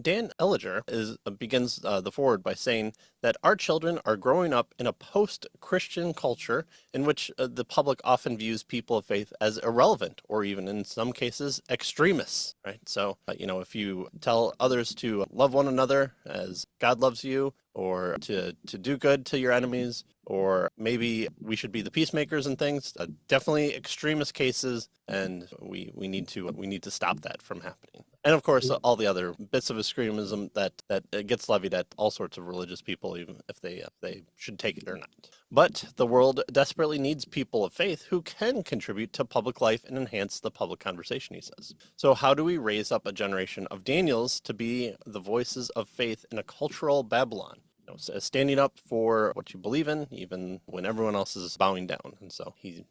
Dan Elliger begins the foreword by saying that our children are growing up in a post-Christian culture in which the public often views people of faith as irrelevant or even in some cases extremists, right? So, if you tell others to love one another as God loves you, or to do good to your enemies, or maybe we should be the peacemakers and things, definitely extremist cases, and we need to stop that from happening. And of course, all the other bits of extremism that gets levied at all sorts of religious people, even if they should take it or not. But the world desperately needs people of faith who can contribute to public life and enhance the public conversation, he says. So how do we raise up a generation of Daniels to be the voices of faith in a cultural Babylon? Standing up for what you believe in, even when everyone else is bowing down. And so he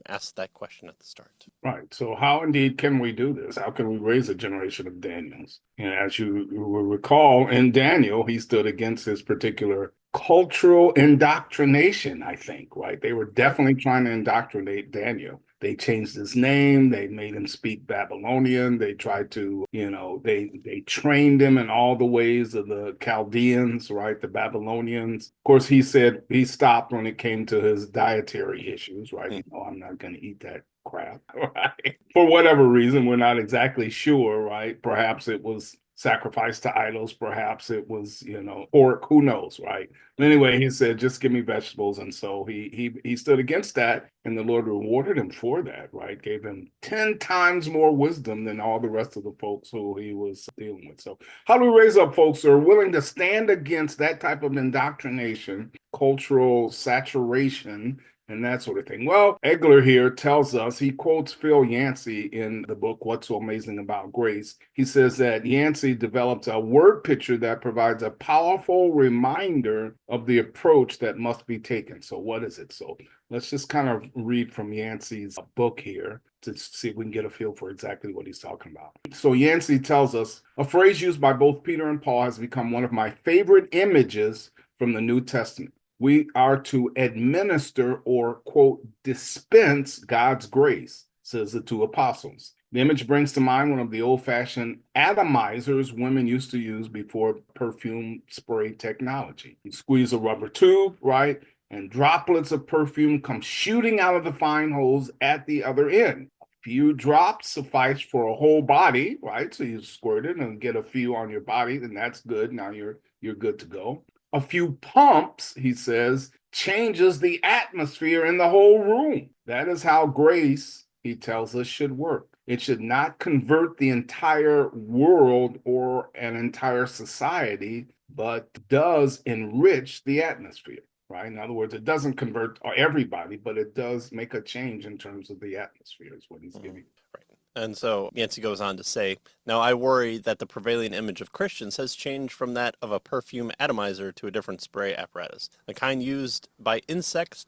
asked that question at the start. Right. So how indeed can we do this? How can we raise a generation of Daniels? And as you will recall, in Daniel, he stood against this particular cultural indoctrination, I think, right? They were definitely trying to indoctrinate Daniel. They changed his name. They made him speak Babylonian. They tried to, they trained him in all the ways of the Chaldeans, right? The Babylonians. Of course, he said he stopped when it came to his dietary issues, right? I'm not going to eat that crap, right? For whatever reason, we're not exactly sure, right? Perhaps it was sacrificed to idols, perhaps it was, pork, who knows, right? But anyway, he said, just give me vegetables. And so he stood against that, and the Lord rewarded him for that, right? Gave him 10 times more wisdom than all the rest of the folks who he was dealing with. So how do we raise up folks who are willing to stand against that type of indoctrination, cultural saturation, and that sort of thing? Well, Egler here tells us, he quotes Phil Yancey in the book, What's So Amazing About Grace. He says that Yancey develops a word picture that provides a powerful reminder of the approach that must be taken. So what is it? So let's just kind of read from Yancey's book here to see if we can get a feel for exactly what he's talking about. So Yancey tells us, a phrase used by both Peter and Paul has become one of my favorite images from the New Testament. We are to administer or, quote, dispense God's grace, says the two apostles. The image brings to mind one of the old-fashioned atomizers women used to use before perfume spray technology. You squeeze a rubber tube, right? And droplets of perfume come shooting out of the fine holes at the other end. A few drops suffice for a whole body, right? So you squirt it and get a few on your body, then that's good. Now you're good to go. A few pumps, he says, changes the atmosphere in the whole room. That is how grace, he tells us, should work. It should not convert the entire world or an entire society, but does enrich the atmosphere, right? In other words, it doesn't convert everybody, but it does make a change in terms of the atmosphere, is what he's giving. Right. And so Yancey goes on to say, now I worry that the prevailing image of Christians has changed from that of a perfume atomizer to a different spray apparatus, the kind used by insect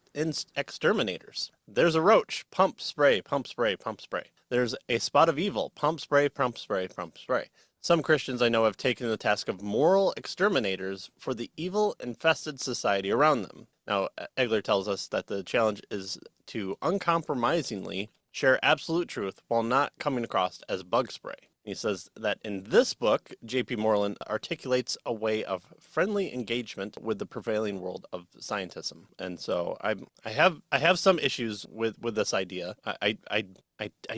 exterminators. There's a roach, pump, spray, pump, spray, pump, spray. There's a spot of evil, pump, spray, pump, spray, pump, spray. Some Christians I know have taken the task of moral exterminators for the evil infested society around them. Now, Egler tells us that the challenge is to uncompromisingly share absolute truth while not coming across as bug spray. He says that in this book, J.P. Moreland articulates a way of friendly engagement with the prevailing world of scientism. And so I have some issues with this idea. I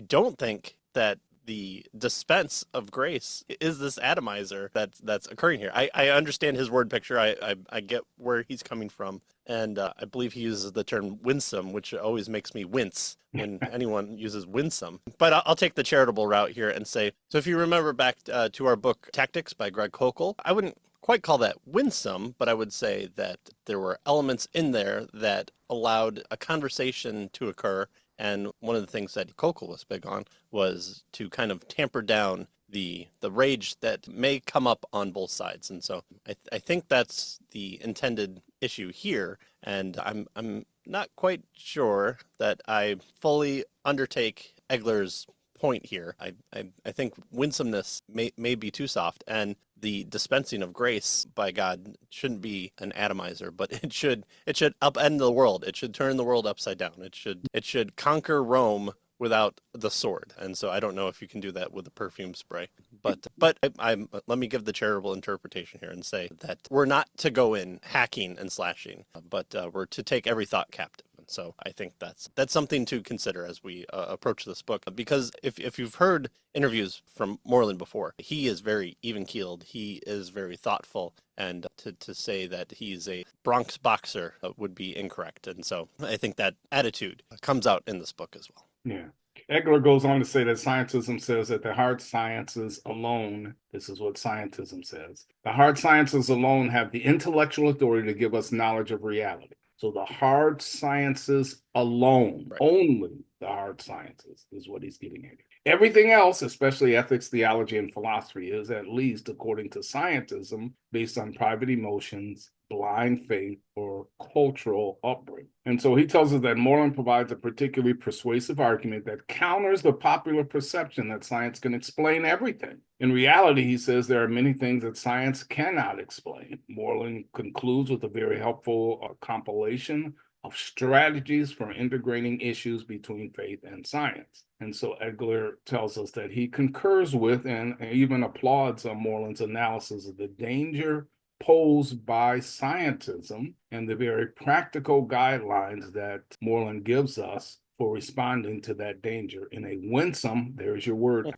don't think that the dispense of grace is this atomizer that's occurring here. I understand his word picture. I get where he's coming from. And I believe he uses the term winsome, which always makes me wince when anyone uses winsome. But I'll take the charitable route here and say, so if you remember back to our book Tactics by Greg Koukl, I wouldn't quite call that winsome, but I would say that there were elements in there that allowed a conversation to occur. And one of the things that Koukl was big on was to kind of tamper down the rage that may come up on both sides. And so I think that's the intended issue here. And I'm not quite sure that I fully undertake Egler's point here. I think winsomeness may be too soft, and the dispensing of grace by God shouldn't be an atomizer, but it should upend the world. It should turn the world upside down. It should conquer Rome without the sword. And so I don't know if you can do that with a perfume spray. Let me give the charitable interpretation here and say that we're not to go in hacking and slashing, but we're to take every thought captive. And so I think that's something to consider as we approach this book, because if you've heard interviews from Moreland before, he is very even keeled. He is very thoughtful, and to say that he's a Bronx boxer would be incorrect. And so I think that attitude comes out in this book as well. Yeah. Egler goes on to say that scientism says that the hard sciences alone, this is what scientism says, the hard sciences alone have the intellectual authority to give us knowledge of reality. So the hard sciences alone, Right. only the hard sciences is what he's getting at. Everything else, especially ethics, theology, and philosophy, is at least, according to scientism, based on private emotions, blind faith, or cultural upbringing. And so he tells us that Moreland provides a particularly persuasive argument that counters the popular perception that science can explain everything. In reality, he says there are many things that science cannot explain. Moreland concludes with a very helpful compilation of strategies for integrating issues between faith and science. And so Egler tells us that he concurs with and even applauds Moreland's analysis of the danger posed by scientism and the very practical guidelines that Moreland gives us for responding to that danger in a winsome, there's your word,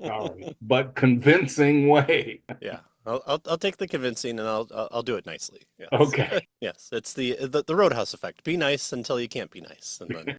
but convincing way. Yeah. I'll take the convincing, and I'll do it nicely. Yes. Okay. Yes, it's the Roadhouse effect. Be nice until you can't be nice, and then